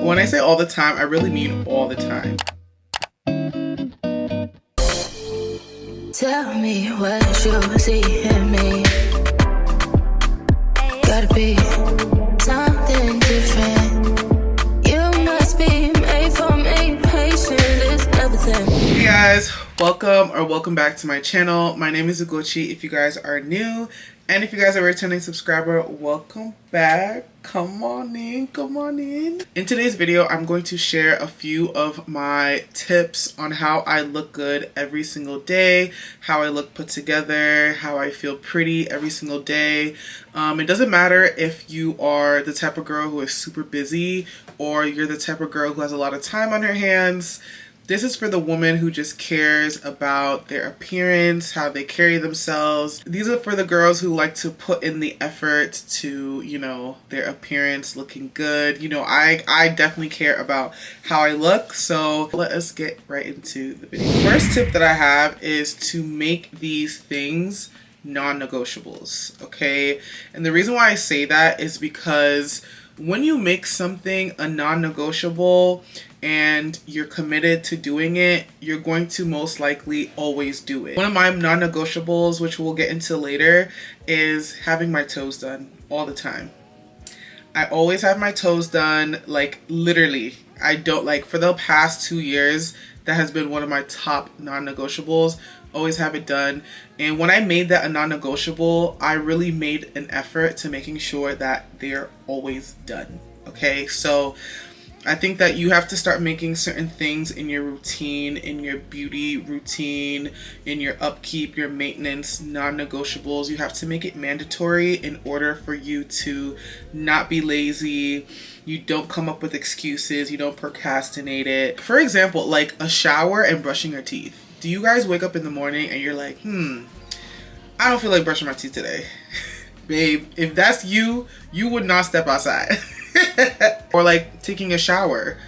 When I say all the time, I really mean all the time. Tell me what you see in me. Gotta be something different. You must be made for me. Patience is everything. Hey guys, welcome back to my channel. My name is Ugochi if you guys are new, and if you guys are a returning subscriber, welcome back. Come on in. In today's video, I'm going to share a few of my tips on how I look good every single day, how I look put together, how I feel pretty every single day. It doesn't matter if you are the type of girl who is super busy or you're the type of girl who has a lot of time on her hands. This is for the woman who just cares about their appearance, how they carry themselves. These are for the girls who like to put in the effort to, their appearance looking good. I definitely care about how I look, so let us get right into the video. First tip that I have is to make these things non-negotiables, okay? And the reason why I say that is because when you make something a non-negotiable and you're committed to doing it, you're going to most likely always do it. One of my non-negotiables, which we'll get into later, is having my toes done all the time. I always have my toes done, like literally. I don't for the past 2 years, that has been one of my top non-negotiables. Always have it done. And when I made that a non-negotiable, I really made an effort to making sure that they're always done. Okay, so I think that you have to start making certain things in your routine, in your beauty routine, in your upkeep, your maintenance, non-negotiables. You have to make it mandatory in order for you to not be lazy. You don't come up with excuses. You don't procrastinate it. For example, like a shower and brushing your teeth. Do you guys wake up in the morning and you're like, I don't feel like brushing my teeth today? Babe, if that's you, you would not step outside. Or like taking a shower.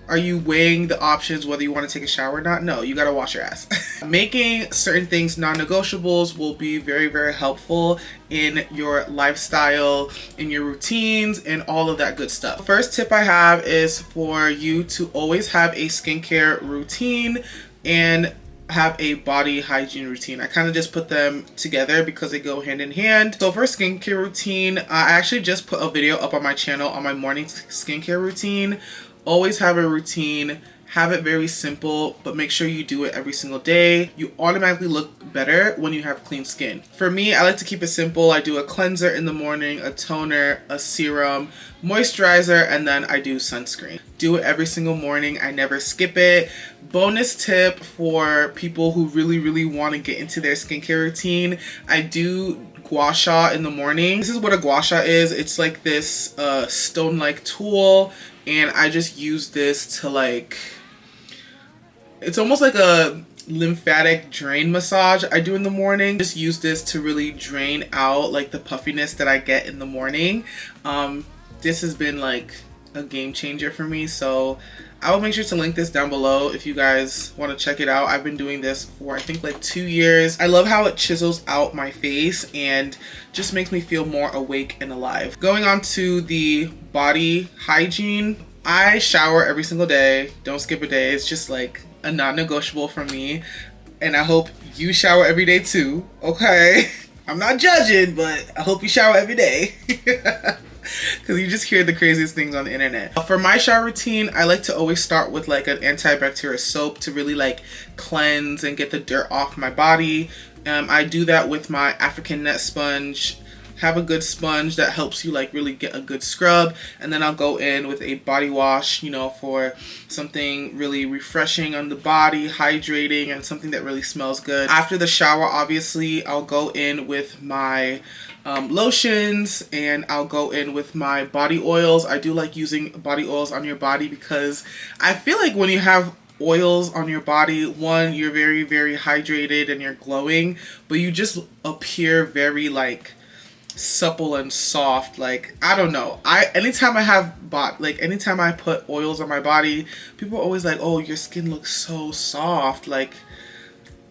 Are you weighing the options whether you want to take a shower or not? No, you gotta wash your ass. Making certain things non-negotiables will be very, very helpful in your lifestyle, in your routines, and all of that good stuff. First tip I have is for you to always have a skincare routine and have a body hygiene routine. I kind of just put them together because they go hand in hand. So for skincare routine, I actually just put a video up on my channel on my morning skincare routine. Always have a routine. Have it very simple, but make sure you do it every single day. You automatically look better when you have clean skin. For me, I like to keep it simple. I do a cleanser in the morning, a toner, a serum, moisturizer, and then I do sunscreen. Do it every single morning. I never skip it. Bonus tip for people who really, really want to get into their skincare routine. I do gua sha in the morning. This is what a gua sha is. It's like this stone-like tool, and I just use this to it's almost like a lymphatic drain massage I do in the morning. Just use this to really drain out like the puffiness that I get in the morning. This has been like a game changer for me, so I will make sure to link this down below if you guys want to check it out. I've been doing this for I think like 2 years. I love how it chisels out my face and just makes me feel more awake and alive. Going on to the body hygiene, I shower every single day. Don't skip a day. It's just like a non-negotiable for me, and I hope you shower every day too, okay? I'm not judging, but I hope you shower every day. Because you just hear the craziest things on the internet. For my shower routine, I like to always start with like an antibacterial soap to really like cleanse and get the dirt off my body. I do that with my African net sponge. Have a good sponge that helps you like really get a good scrub, and then I'll go in with a body wash, for something really refreshing on the body, hydrating, and something that really smells good. After the shower, obviously, I'll go in with my lotions, and I'll go in with my body oils. I do like using body oils on your body because I feel like when you have oils on your body, one, you're very, very hydrated and you're glowing, but you just appear very like supple and soft. Like, I don't know, anytime I put oils on my body, people are always like, oh, your skin looks so soft, like,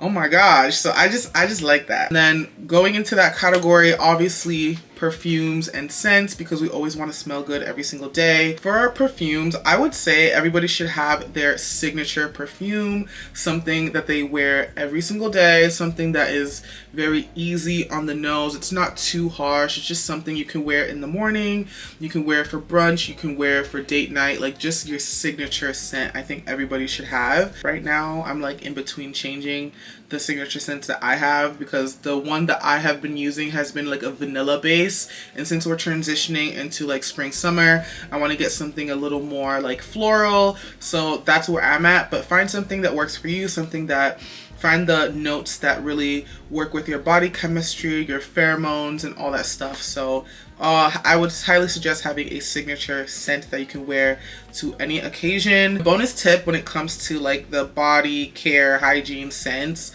oh my gosh. So I just like that. And then going into that category, obviously perfumes and scents because we always want to smell good every single day. For our perfumes, I would say everybody should have their signature perfume, something that they wear every single day, something that is very easy on the nose. It's not too harsh. It's just something you can wear in the morning, you can wear for brunch, you can wear for date night, like just your signature scent. I think everybody should have. Right now, I'm like in between changing the signature scents that I have because the one that I have been using has been like a vanilla base, and since we're transitioning into like spring summer, I want to get something a little more like floral, so that's where I'm at. But find something that works for you, something that find the notes that really work with your body chemistry, your pheromones, and all that stuff. So I would highly suggest having a signature scent that you can wear to any occasion. Bonus tip when it comes to like the body care, hygiene scents,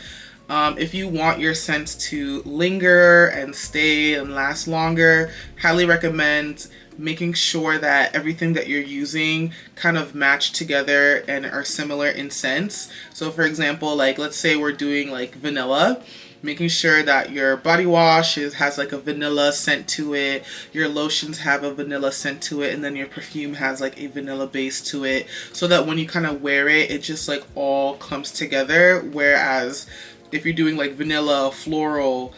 if you want your scents to linger and stay and last longer, highly recommend making sure that everything that you're using kind of match together and are similar in scents. So for example, like let's say we're doing like vanilla, making sure that your body wash has like a vanilla scent to it, your lotions have a vanilla scent to it, and then your perfume has like a vanilla base to it, so that when you kind of wear it, it just like all comes together. Whereas if you're doing like vanilla, floral,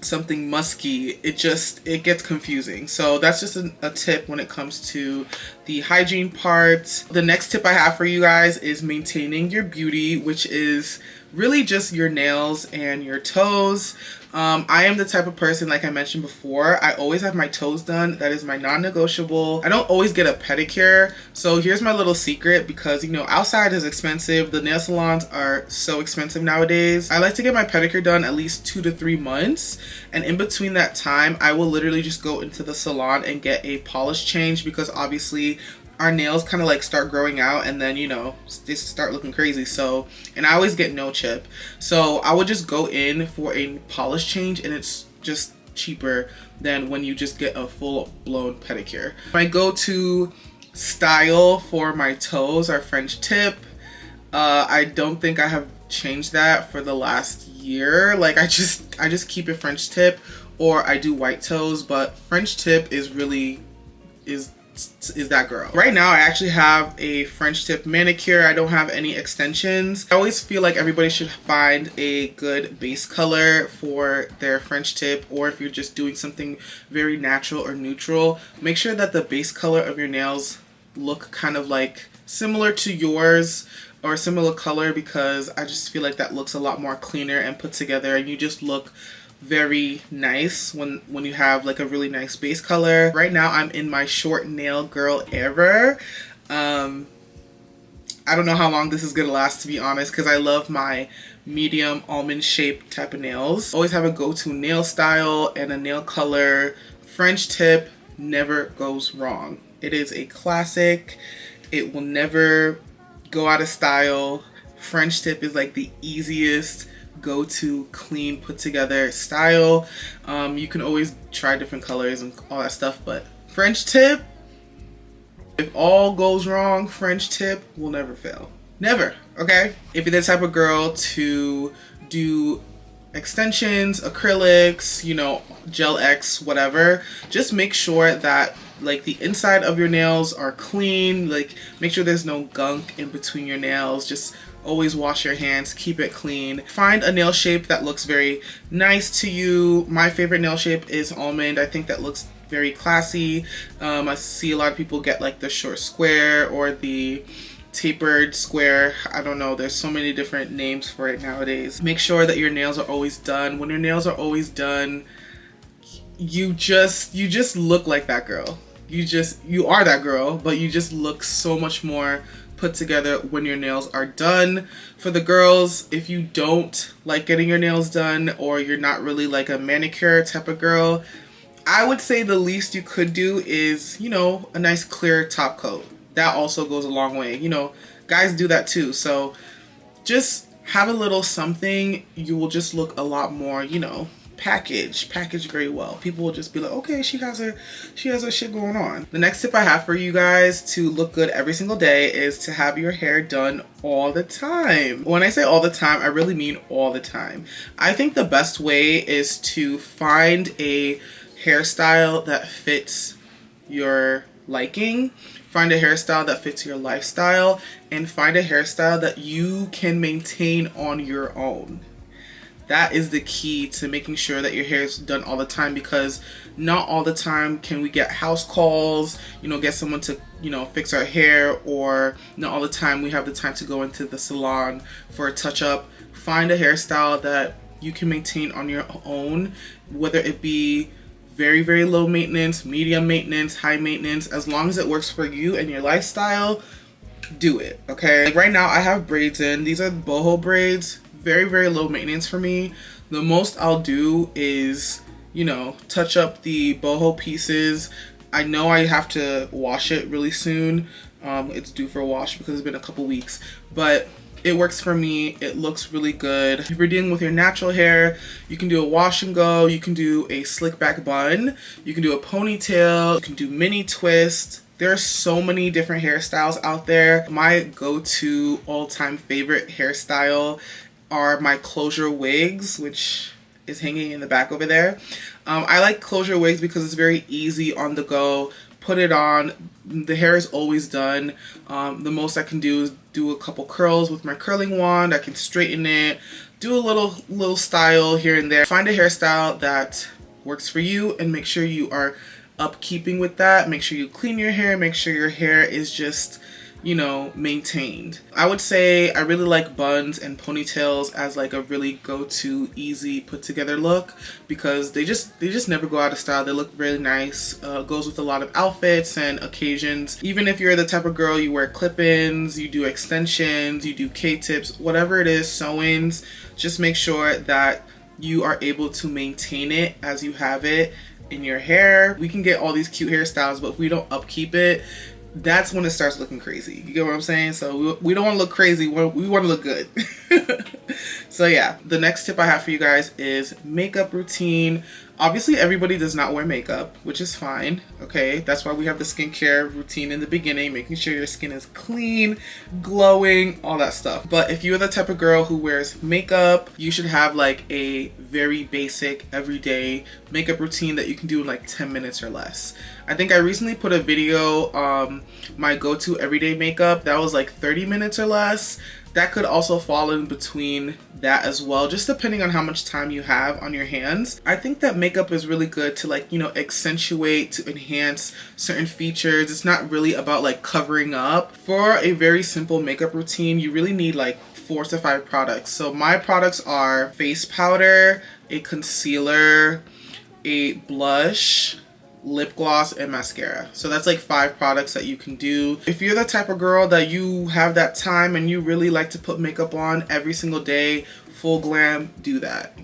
something musky, it gets confusing. So that's just a tip when it comes to the hygiene part. The next tip I have for you guys is maintaining your beauty, which is really just your nails and your toes. I am the type of person, like I mentioned before, I always have my toes done. That is my non-negotiable. I don't always get a pedicure. So here's my little secret, because you know, outside is expensive. The nail salons are so expensive nowadays. I like to get my pedicure done at least 2 to 3 months. And in between that time, I will literally just go into the salon and get a polish change, because obviously our nails kind of like start growing out and then, you know, they start looking crazy. So, and I always get no chip. So I would just go in for a polish change, and it's just cheaper than when you just get a full-blown pedicure. My go-to style for my toes are French tip. I don't think I have changed that for the last year. Like I just keep it French tip, or I do white toes, but French tip is that girl. Right now I actually have a French tip manicure. I don't have any extensions. I always feel like everybody should find a good base color for their French tip, or if you're just doing something very natural or neutral, make sure that the base color of your nails look kind of like similar to yours or a similar color, because I just feel like that looks a lot more cleaner and put together, and you just look very nice when you have like a really nice base color. Right now I'm in my short nail girl era. I don't know how long this is gonna last, to be honest, because I love my medium almond shaped type of nails. Always have a go-to nail style and a nail color. French tip never goes wrong. It is a classic. It will never go out of style. French tip is like the easiest go-to clean put together style. You can always try different colors and all that stuff, but French tip, if all goes wrong, French tip will never fail. Never. Okay, if you're the type of girl to do extensions, acrylics, you know, gel X, whatever, just make sure that like the inside of your nails are clean. Like make sure there's no gunk in between your nails. Just always wash your hands, keep it clean. Find a nail shape that looks very nice to you. My favorite nail shape is almond. I think that looks very classy. I see a lot of people get like the short square or the tapered square. I don't know, there's so many different names for it nowadays. Make sure that your nails are always done. When your nails are always done, you just look like that girl. You are that girl, but you just look so much more put together when your nails are done. For the girls, if you don't like getting your nails done, or you're not really like a manicure type of girl, I would say the least you could do is, you know, a nice clear top coat. That also goes a long way. You know, guys do that too. So just have a little something. You will just look a lot more, you know, packaged very well. People will just be like, okay, she has her shit going on. The next tip I have for you guys to look good every single day is to have your hair done all the time. When I say all the time, I really mean all the time. I think the best way is to find a hairstyle that fits your liking, find a hairstyle that fits your lifestyle, and find a hairstyle that you can maintain on your own. That is the key to making sure that your hair is done all the time, because not all the time can we get house calls, get someone to, fix our hair, or not all the time we have the time to go into the salon for a touch-up. Find a hairstyle that you can maintain on your own, whether it be very, very low maintenance, medium maintenance, high maintenance. As long as it works for you and your lifestyle, do it, okay? Like right now I have braids in. These are boho braids. Very, very low maintenance for me. The most I'll do is, touch up the boho pieces. I know I have to wash it really soon. It's due for a wash because it's been a couple weeks, but it works for me. It looks really good. If you're dealing with your natural hair, you can do a wash and go. You can do a slick back bun. You can do a ponytail. You can do mini twist. There are so many different hairstyles out there. My go-to all-time favorite hairstyle are my closure wigs, which is hanging in the back over there. I like closure wigs because it's very easy on the go. Put it on. The hair is always done. The most I can do is do a couple curls with my curling wand. I can straighten it, do a little style here and there. Find a hairstyle that works for you and make sure you are upkeeping with that. Make sure you clean your hair. Make sure your hair is just, maintained. I would say I really like buns and ponytails as like a really go-to easy put together look, because they just never go out of style. They look really nice. Goes with a lot of outfits and occasions. Even if you're the type of girl you wear clip-ins, you do extensions, you do K-tips, whatever it is, sew-ins, just make sure that you are able to maintain it as you have it in your hair. We can get all these cute hairstyles, but if we don't upkeep it, that's when it starts looking crazy. You get what I'm saying? So we don't want to look crazy. We want to look good. So yeah, the next tip I have for you guys is makeup routine. Obviously, everybody does not wear makeup, which is fine, okay? That's why we have the skincare routine in the beginning, making sure your skin is clean, glowing, all that stuff. But if you're the type of girl who wears makeup, you should have like a very basic, everyday makeup routine that you can do in like 10 minutes or less. I think I recently put a video, my go-to everyday makeup, that was like 30 minutes or less. That could also fall in between that as well, just depending on how much time you have on your hands. I think that makeup is really good to like, accentuate, to enhance certain features. It's not really about like covering up. For a very simple makeup routine, you really need like 4 to 5 products. So my products are face powder, a concealer, a blush, lip gloss, and mascara. So that's like 5 products that you can do. If you're the type of girl that you have that time and you really like to put makeup on every single day, full glam, do that.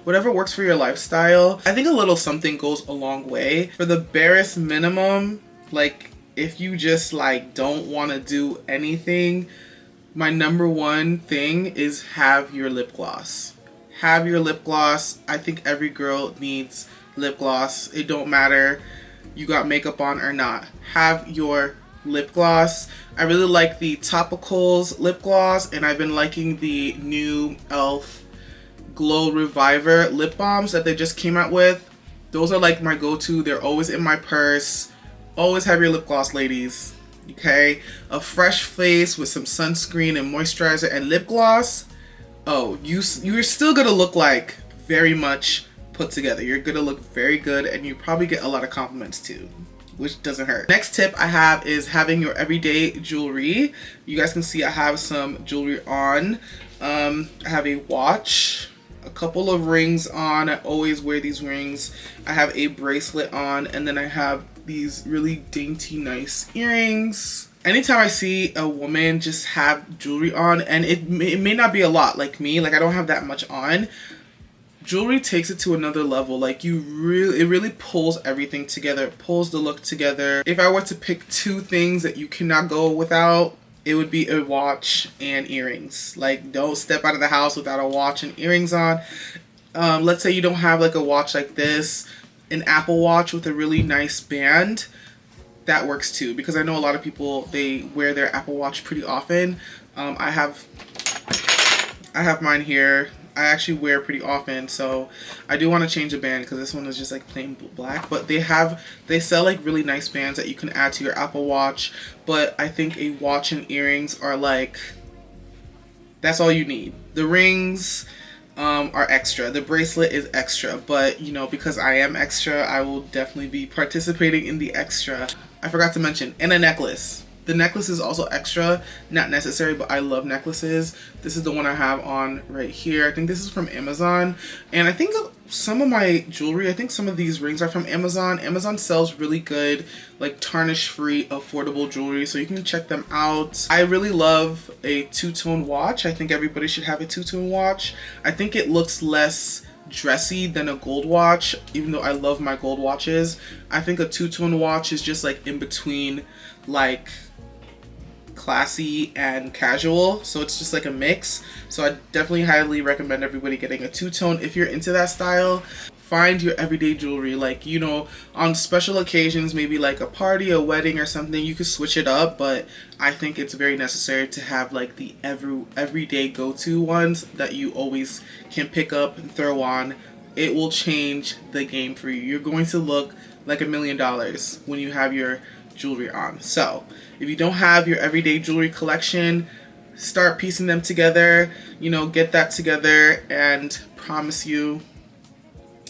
Whatever works for your lifestyle. I think a little something goes a long way. For the barest minimum, like if you just like don't want to do anything, my number one thing is have your lip gloss. Have your lip gloss. I think every girl needs lip gloss. It don't matter you got makeup on or not. Have your lip gloss. I really like the Topicals lip gloss, and I've been liking the new e.l.f. Glow Reviver lip balms that they just came out with. Those are like my go-to. They're always in my purse. Always have your lip gloss, ladies. Okay? A fresh face with some sunscreen and moisturizer and lip gloss. Oh, you're still gonna look like very much put together. You're gonna look very good, and you probably get a lot of compliments too, which doesn't hurt. Next tip I have is having your everyday jewelry. You guys can see I have some jewelry on. I have a watch, a couple of rings on. I always wear these rings. I have a bracelet on, and then I have these really dainty, nice earrings. Anytime I see a woman just have jewelry on, and it may not be a lot like me, like I don't have that much on, jewelry takes it to another level. Like it really pulls everything together, pulls the look together. If I were to pick 2 things that you cannot go without, it would be a watch and earrings. Like don't step out of the house without a watch and earrings on. let's say you don't have like a watch like this, an Apple Watch with a really nice band, that works too, because I know a lot of people, they wear their Apple Watch pretty often. I have mine here. I actually wear pretty often, so I do want to change the band because this one is just like plain black. But they sell like really nice bands that you can add to your Apple Watch. But I think a watch and earrings are like, that's all you need. The rings are extra. The bracelet is extra, but you know, because I am extra, I will definitely be participating in the extra. I forgot to mention, and a necklace. The necklace is also extra, not necessary, but I love necklaces. This is the one I have on right here. I think this is from Amazon. And I think some of my jewelry, I think some of these rings are from Amazon. Amazon sells really good, like tarnish-free, affordable jewelry, so you can check them out. I really love a two-tone watch. I think everybody should have a two-tone watch. I think it looks less dressy than a gold watch, even though I love my gold watches. I think a two-tone watch is just like in between, like classy and casual, so it's just like a mix. So I definitely highly recommend everybody getting a two-tone if you're into that style. Find your everyday jewelry, like, you know, on special occasions, maybe like a party, a wedding or something, you could switch it up, but I think it's very necessary to have like the everyday go-to ones that you always can pick up and throw on. It will change the game for you. You're going to look like $1 million when you have your jewelry on. So if you don't have your everyday jewelry collection, start piecing them together, you know, get that together, and promise you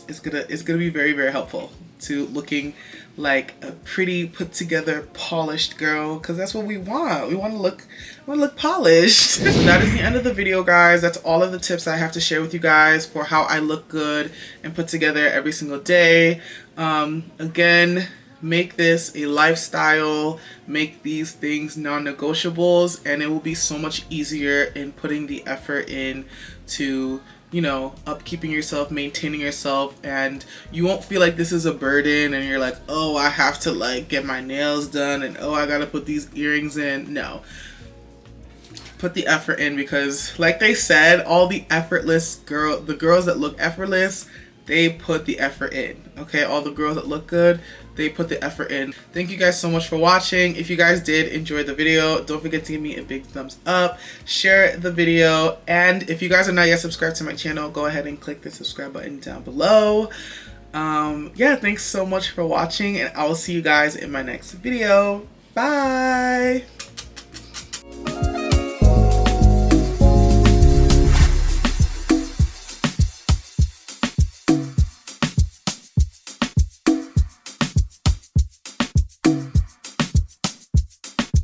it's gonna be very, very helpful to looking like a pretty put together polished girl, because that's what we want. We want to look polished. So that is the end of the video, guys. That's all of the tips I have to share with you guys for how I look good and put together every single day. Again, make this a lifestyle, make these things non-negotiables, and it will be so much easier in putting the effort in to, you know, upkeeping yourself, maintaining yourself, and you won't feel like this is a burden and you're like, oh, I have to like get my nails done, and oh, I gotta put these earrings in. No. Put the effort in, because like they said, all the the girls that look effortless, they put the effort in. Okay, all the girls that look good, they put the effort in. Thank you guys so much for watching. If you guys did enjoy the video, don't forget to give me a big thumbs up, share the video, and if you guys are not yet subscribed to my channel, go ahead and click the subscribe button down below. Yeah, thanks so much for watching, and I will see you guys in my next video. Bye.